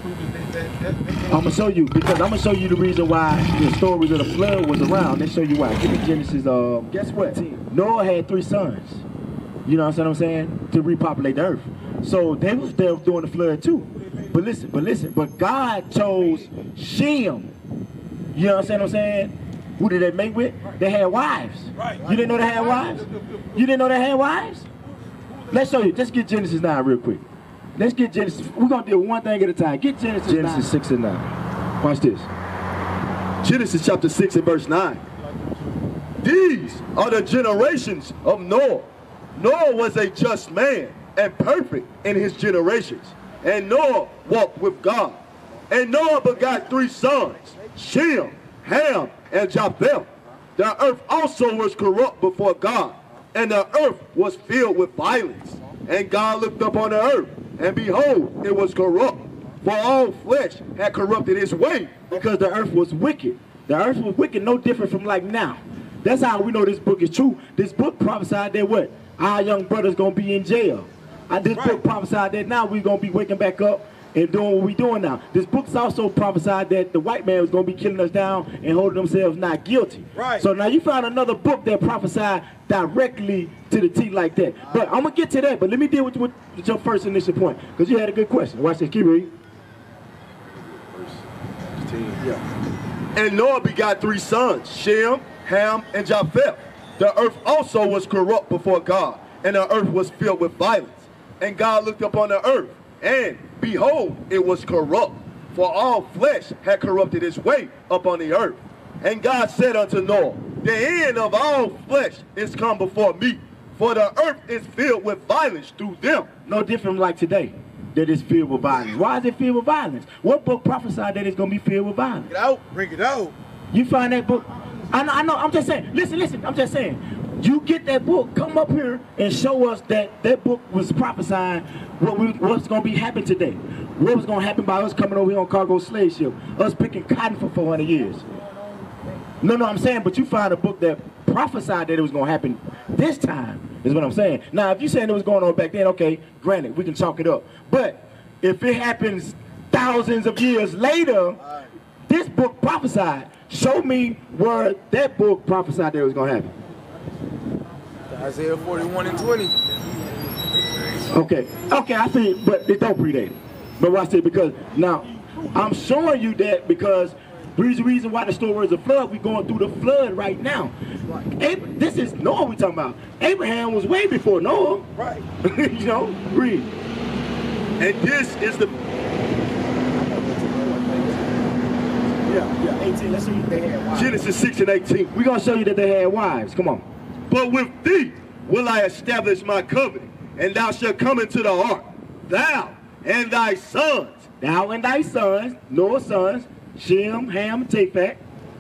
I'm gonna show you, because I'm gonna show you the reason why the stories of the flood was around. Let's show you why. Give me Genesis. Guess what? Noah had 3 sons. You know what I'm saying? To repopulate the earth. So they was there doing the flood too. But listen. But God chose Shem. You know what I'm saying? Who did they make with? They had wives. You didn't know they had wives? You didn't know they had wives? Let's show you. Let's get Genesis 9 real quick. Let's get Genesis. We're going to do one thing at a time. Get Genesis 6 and 9. Watch this. Genesis chapter 6 and verse 9. These are the generations of Noah. Noah was a just man and perfect in his generations. And Noah walked with God. And Noah begot 3 sons, Shem, Ham, and Japheth. The earth also was corrupt before God, and the earth was filled with violence. And God looked up on the earth, and behold, it was corrupt, for all flesh had corrupted its way. Because the earth was wicked. The earth was wicked, no different from like now. That's how we know this book is true. This book prophesied that what? Our young brother's going to be in jail. This book prophesied that now we're going to be waking back up and doing what we're doing now. This book's also prophesied that the white man was going to be killing us down and holding themselves not guilty. So now you found another book that prophesied directly to the T like that. But I'm going to get to that, but let me deal with your first initial point, because you had a good question. Watch this. Keep reading. And Noah begot 3 sons, Shem, Ham, and Japheth. The earth also was corrupt before God, and the earth was filled with violence. And God looked upon the earth, and behold, it was corrupt, for all flesh had corrupted its way upon the earth. And God said unto Noah, the end of all flesh is come before me, for the earth is filled with violence through them. No different like today, that it's filled with violence. Why is it filled with violence? What book prophesied that it's going to be filled with violence? Get out, bring it out. You find that book? I know, I'm just saying, listen, I'm just saying, you get that book, come up here and show us that that book was prophesying what's going to be happening today. What was going to happen by us coming over here on cargo slave ship, us picking cotton for 400 years. No, I'm saying, but you find a book that prophesied that it was going to happen this time, is what I'm saying. Now, if you're saying it was going on back then, okay, granted, we can chalk it up. But if it happens thousands of years later, this book prophesied. Show me where that book prophesied that it was going to happen. Isaiah 41 and 20. Okay, I see, but it don't predate. But watch this, because now I'm showing you that because the reason why the story is a flood, we're going through the flood right now. This is Noah we're talking about. Abraham was way before Noah. Right. You know, read. And this is the... Yeah, 18. Let's show you they had wives. Genesis 6 and 18. We're going to show you that they had wives. Come on. But with thee will I establish my covenant, and thou shalt come into the ark, thou and thy sons. Thou and thy sons, Noah's sons, Shem, Ham, and Japheth.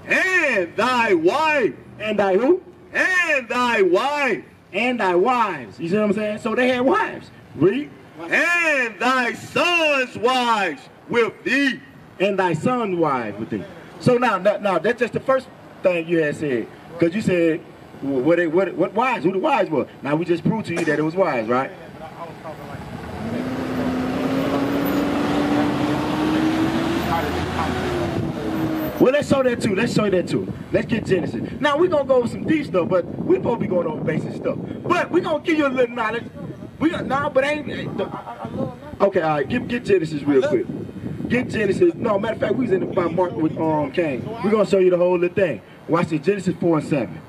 And thy wife. And thy who? And thy wife. And thy wives. You see what I'm saying? So they had wives. Read. And thy sons' wives with thee. And thy son's wives with thee. So now that's just the first thing you had said. Because you said, what wives? Who the wives were? Now we just proved to you that it was wives, right? Well, let's show that too. Let's show that too. Let's get Genesis. Now we're gonna go over some deep stuff, but we're supposed to be going over basic stuff. But we're gonna give you a little knowledge. Okay, all right. Get Genesis real quick. Get Genesis. No, matter of fact, we was in by Mark with Cain. We're gonna show you the whole little thing. Watch this. Genesis 4 and 7.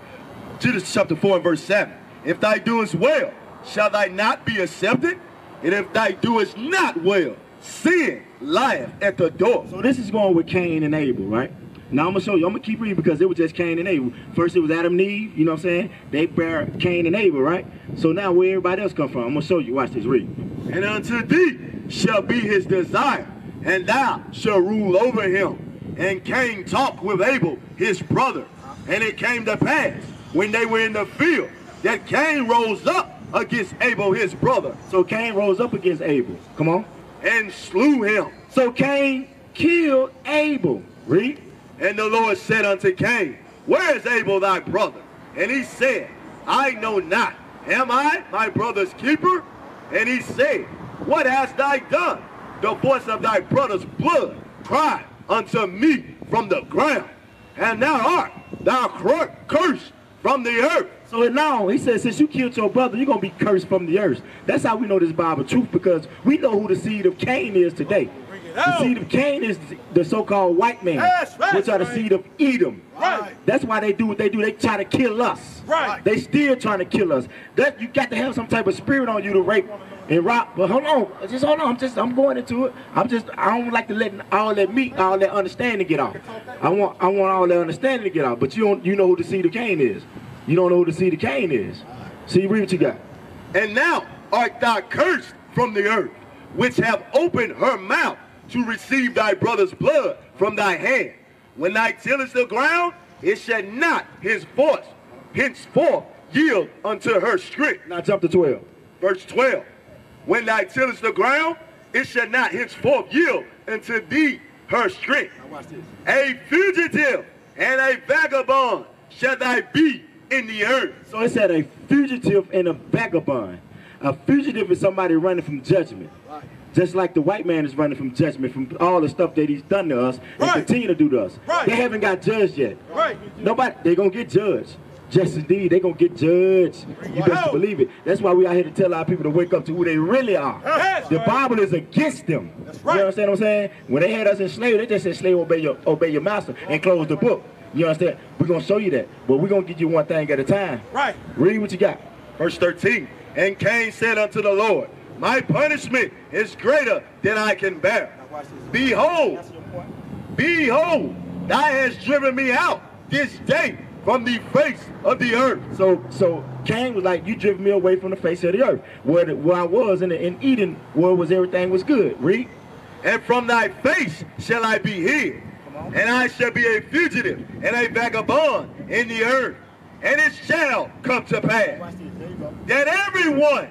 Genesis chapter 4 and verse 7. If thou doest well, shall thy not be accepted? And if thou doest not well, sin lieth at the door. So this is going with Cain and Abel, right? Now I'm going to show you. I'm going to keep reading because it was just Cain and Abel. First it was Adam and Eve, you know what I'm saying? They bear Cain and Abel, right? So now where everybody else come from? I'm going to show you. Watch this. Read. And unto thee shall be his desire, and thou shalt rule over him. And Cain talked with Abel, his brother. And it came to pass, when they were in the field, that Cain rose up against Abel, his brother. So Cain rose up against Abel. Come on. And slew him. So Cain killed Abel. Read. And the Lord said unto Cain, where is Abel thy brother? And he said, I know not. Am I my brother's keeper? And he said, what hast thou done? the voice of thy brother's blood cry unto me from the ground. And now art thou cursed from the earth. So now, he says, since you killed your brother, you're going to be cursed from the earth. That's how we know this Bible truth, because we know who the seed of Cain is today. The seed of Cain is the so-called white man, which are the seed of Edom. Right. That's why they do what they do. They try to kill us. Right. They still trying to kill us. That you got to have some type of spirit on you to rape and rob. But hold on, just hold on. I'm going into it. I don't like to let all that understanding get off. I want all that understanding to get off. But you know who the seed of Cain is. You don't know who the seed of Cain is. See, read what you got. And now art thou cursed from the earth, which have opened her mouth to receive thy brother's blood from thy hand. When thou tillest the ground, it shall not his voice henceforth yield unto her strength. Now jump to 12. Verse 12. When thou tillest the ground, it shall not henceforth yield unto thee her strength. Now watch this. A fugitive and a vagabond shall thou be in the earth. So it said a fugitive and a vagabond. A fugitive is somebody running from judgment. Right. Just like the white man is running from judgment, from all the stuff that he's done to us and continue to do to us. Right. They haven't got judged yet. Right. Nobody, they're going to get judged. Just indeed, they're going to get judged. You best believe it. That's why we out here to tell our people to wake up to who they really are. That's The right. Bible is against them. That's right. You understand what I'm saying? When they had us in slavery, they just said, slave, obey your master and close the book. You understand? We're going to show you that. But we're going to get you one thing at a time. Right. Read what you got. Verse 13. And Cain said unto the Lord, my punishment is greater than I can bear. Behold, thou hast driven me out this day from the face of the earth. So Cain was like, you driven me away from the face of the earth. Where I was in Eden, where everything was good. Read. And from thy face shall I be hid, and I shall be a fugitive and a vagabond in the earth. And it shall come to pass that everyone,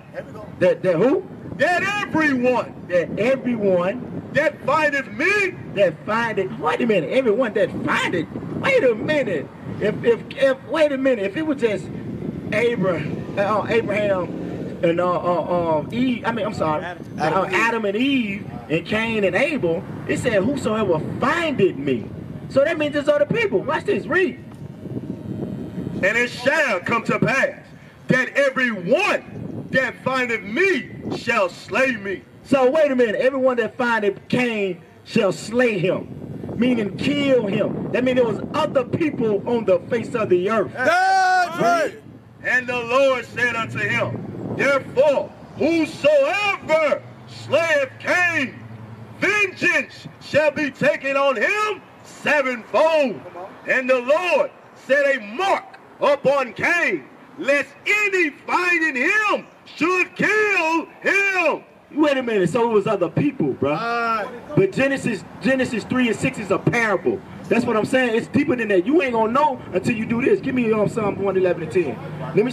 That who? that everyone That everyone that findeth me, that find it. Wait a minute. Everyone that find it. Wait a minute. Wait a minute. If it was just Abraham and Eve. I mean, I'm sorry. Adam and Eve and Cain and Abel. It said, "Whosoever findeth me." So that means there's other people. Watch this. Read. and it shall come to pass that everyone that findeth me shall slay me. So wait a minute. Everyone that findeth Cain shall slay him, meaning kill him. That means there was other people on the face of the earth. That's right. And the Lord said unto him, therefore, whosoever slayeth Cain, vengeance shall be taken on him sevenfold. And the Lord set a mark upon Cain, lest any finding him should kill him. Wait a minute. So it was other people, bro. But Genesis 3 and 6 is a parable. That's what I'm saying. It's deeper than that. You ain't gonna know until you do this. Give me Psalms 1:11 and 10. Let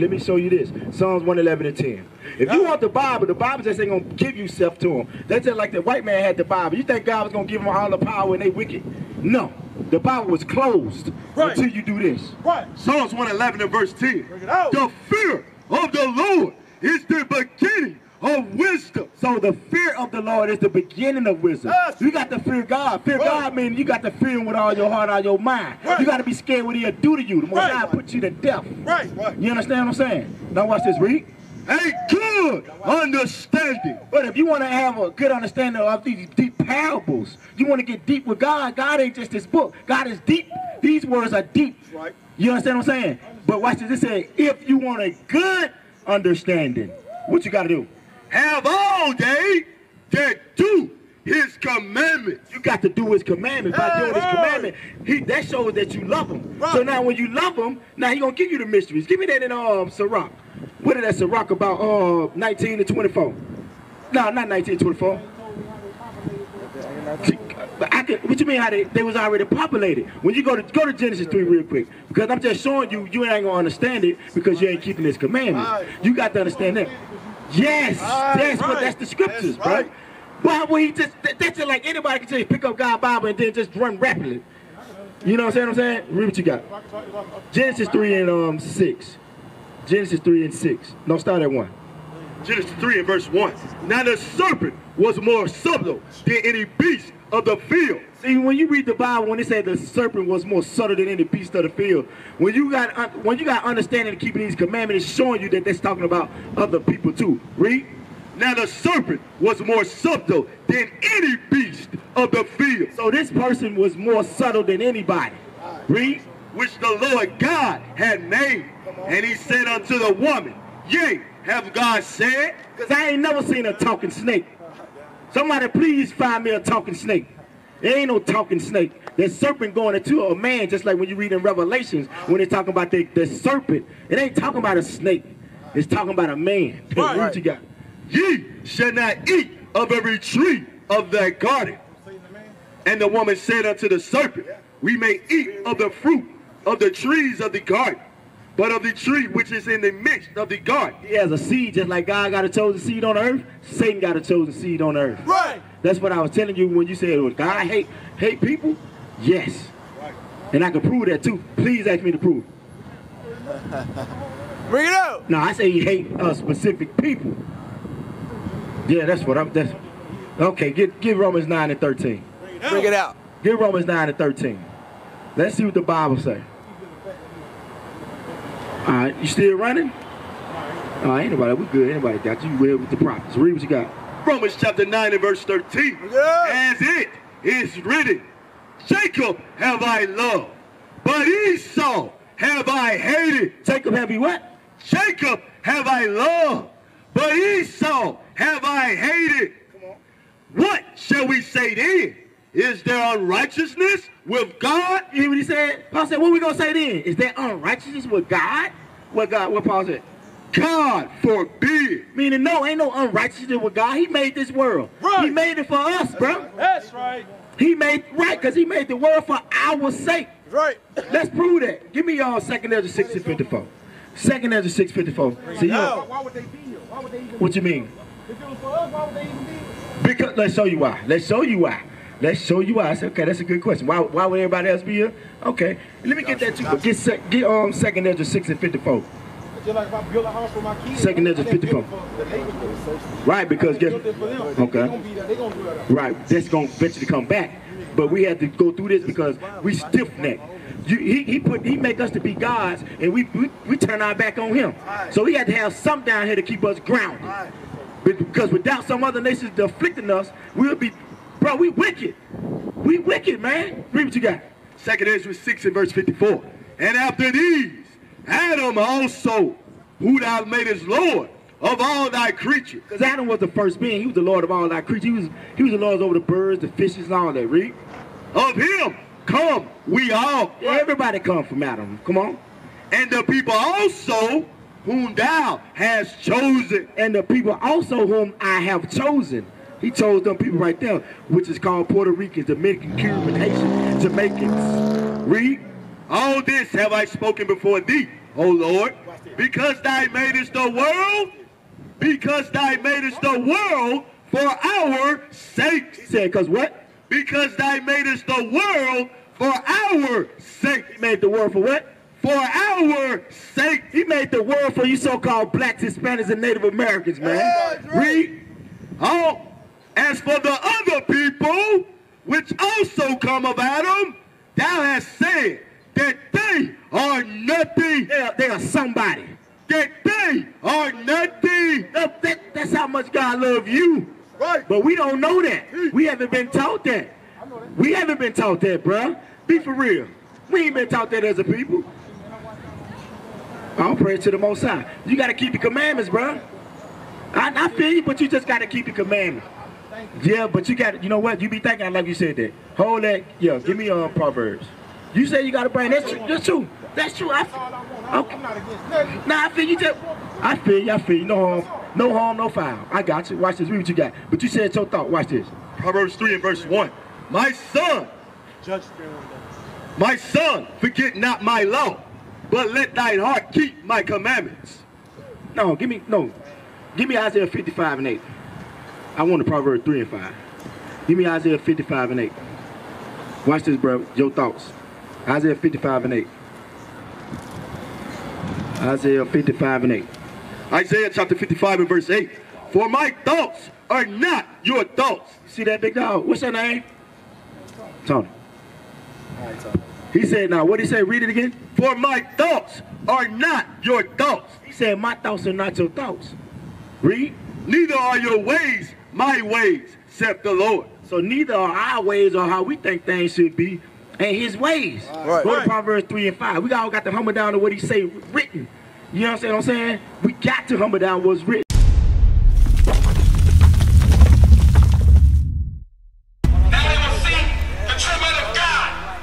me show you this. Psalms 1:11 and 10. If you want the Bible just ain't gonna give you stuff to him. That's just like the white man had the Bible. You think God was gonna give them all the power and they wicked? No. The Bible was closed until you do this. Right. Psalms 1:11 and verse 10. Bring it out. The fear of the Lord is the beginning of wisdom. So the fear of the Lord is the beginning of wisdom. Yes. You got to fear God. Fear God means you got to fear him with all your heart, all your mind. Right. You got to be scared what he'll do to you. The most Right. God put you to death. Right. You understand what I'm saying? Now watch this, read. A good understanding. But if you want to have a good understanding of these deep parables, you want to get deep with God, God ain't just this book. God is deep. These words are deep. Right. You understand what I'm saying? But watch this. It says, if you want a good understanding, what you got to do? Have all they that do his commandments. You got to do his commandments. By doing his commandment, that shows that you love him. Right. So now when you love him, now he's going to give you the mysteries. Give me that in Sirach. What is that Sirach about 19 to 24? No, not 19 to 24. What you mean how they was already populated? When you go to Genesis 3 real quick, because I'm just showing you, you ain't going to understand it because you ain't keeping his commandments. You got to understand that. Yes, that's the scriptures, That's right. right? But when that's just like anybody can just pick up God's Bible and then just run rapidly. You know what I'm saying? Read what you got. Genesis 3 and 6. Genesis 3 and 6. Don't start at 1. Genesis 3 and verse 1. Now the serpent was more subtle than any beast of the field. See, when you read the Bible, when it said the serpent was more subtle than any beast of the field, when you got understanding of keeping these commandments, it's showing you that that's talking about other people too. Read. Now the serpent was more subtle than any beast of the field. So this person was more subtle than anybody. Read. Which the Lord God had made. And he said unto the woman, yea, have God said? Because I ain't never seen a talking snake. Somebody please find me a talking snake. There ain't no talking snake. There's serpent going into a man, just like when you read in Revelations, when they're talking about the serpent. It ain't talking about a snake. It's talking about a man. Right. What you got? Ye shall not eat of every tree of that garden. And the woman said unto the serpent, we may eat of the fruit of the trees of the garden, but of the tree which is in the midst of the garden. He has a seed, just like God got a chosen seed on the earth, Satan got a chosen seed on the earth. Right. That's what I was telling you when you said, well, God hate people? Yes. Right. And I can prove that too. Please ask me to prove. Bring it out. No, I say he hate specific people. Yeah, that's what I'm, okay, give Romans 9 and 13. Bring it out. Give Romans 9 and 13. Let's see what the Bible say. All right, you still running? Oh, ain't nobody, we good. Anybody got you? Well with the prophets. Read what you got. Romans chapter 9 and verse 13. Yeah. As it is written, Jacob have I loved, but Esau have I hated. Jacob have you what? Jacob have I loved, but Esau have I hated. Come on. What shall we say then? Is there unrighteousness with God? You hear what he said? Paul said, what we going to say then? Is there unrighteousness with God? What Paul said? God forbid. Meaning no, ain't no unrighteousness with God. He made this world. Right. He made it for us, bro. That's right. He made, right, because he made the world for our sake. Right. Let's prove that. Give me y'all 2nd Ezra 6 and 54. 2nd Ezra 6 54. See, No. Why would they be here? Why would they even what you mean? If it was for us, why would they even be here? Because, let's show you why. Let's show you why. Let's show you why. I said, okay, that's a good question. Why would everybody else be here? Okay. Let me get that too. But get 2nd Ezra 6 and 54. Just like if I build a house for my kids. 2nd Ezra 54. Right, because guess okay. They gonna do that. Right, that's gonna eventually come back. But we had to go through this because we stiff-necked. He make us to be gods, and we turn our back on him. So he had to have something down here to keep us grounded. Because without some other nations afflicting us, we'll be, bro, we wicked. We wicked, man. Read what you got. 2nd Ezra 6 and verse 54. And after these, Adam also, who thou madest Lord of all thy creatures. Because Adam was the first being. He was the Lord of all thy creatures. He was the Lord over the birds, the fishes, and all that. Read. Of him come we all. Yeah, everybody come from Adam. Come on. And the people also whom thou hast chosen. And the people also whom I have chosen. He chose them people right there, which is called Puerto Ricans, Dominican, Cuban, Haitian, Jamaicans. Read. All this have I spoken before thee, O Lord, because thou madest the world, for our sake. He said, because what? Because thou madest the world for our sake. He made the world for what? For our sake. He made the world for you so-called blacks, Hispanics, and Native Americans, man. Yeah, right. Read. Oh, as for the other people, which also come of Adam, thou hast said that they are nothing. They are somebody. That they are nothing. That's how much God loves you. Right. But we don't know that. We haven't been taught that. We haven't been taught that, bruh. Be for real. We ain't been taught that as a people. I'll pray to the Most High. You got to keep the commandments, bruh. I feel you, but you just got to keep the commandments. Yeah, but you got to, you know what? You be thinking like you said that. Hold that. Yeah, give me Proverbs. You say you got to bring that's true. That's true. That's true. Okay. I'm not against nothing. Nah, I feel you. I feel you. No harm, no foul. I got you. Watch this. Read what you got. But you said your thought. Watch this. Proverbs 3 and verse 1. My son, forget not my law, but let thine heart keep my commandments. No, give me Isaiah 55 and 8. I want the Proverbs 3 and 5. Give me Isaiah 55 and 8. Watch this, bro. Your thoughts. Isaiah 55 and 8. Isaiah 55 and 8. Isaiah chapter 55 and verse 8. For my thoughts are not your thoughts. See that, big dog? What's your name? Tony. All right, Tony. He said, now, what did he say? Read it again. For my thoughts are not your thoughts. He said, my thoughts are not your thoughts. Read. Neither are your ways my ways, saith the Lord. So neither are our ways or how we think things should be, and his ways. Right. Go to Proverbs 3 and 5. We all got to humble down to what he say written. You know what I'm saying? We got to humble down what's written. Now they will see the true men of God.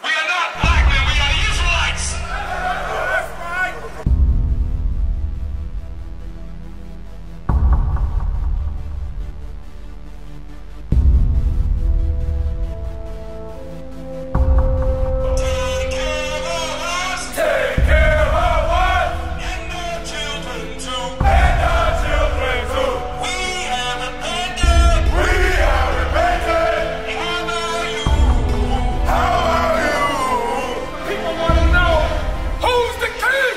We are not black men, we are the Israelites. Take care of us. Take care of us. And our children too. And our children too. We have repented. We have repented. How are you? How are you? People want to know who's the king.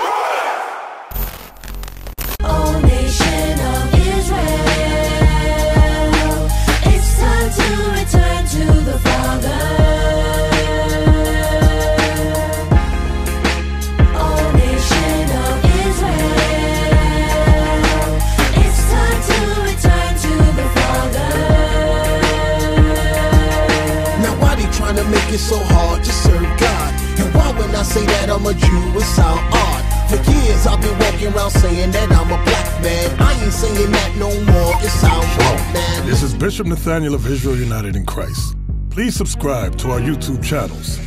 O nation of Israel, it's time to return to the Father. O nation of Israel, it's time to return to the Father. Now why they trying to make it so hard to serve God? And why when I say that I'm a Jew it sound odd? For years I've been walking around saying that I'm a black man. I ain't saying that no more, it sound wrong, man. This is Bishop Nathanyel of Israel United in Christ. Please subscribe to our YouTube channels.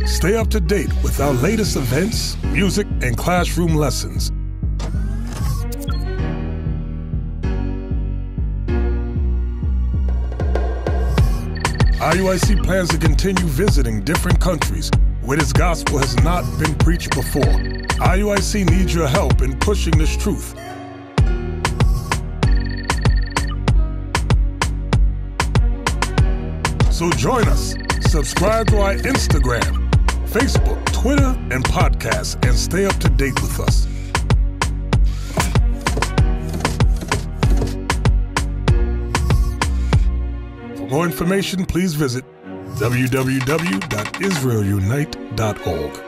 Stay up to date with our latest events, music, and classroom lessons. IUIC plans to continue visiting different countries where this gospel has not been preached before. IUIC needs your help in pushing this truth. So join us. Subscribe to our Instagram, Facebook, Twitter, and podcast, and stay up to date with us. For more information, please visit www.israelunite.org.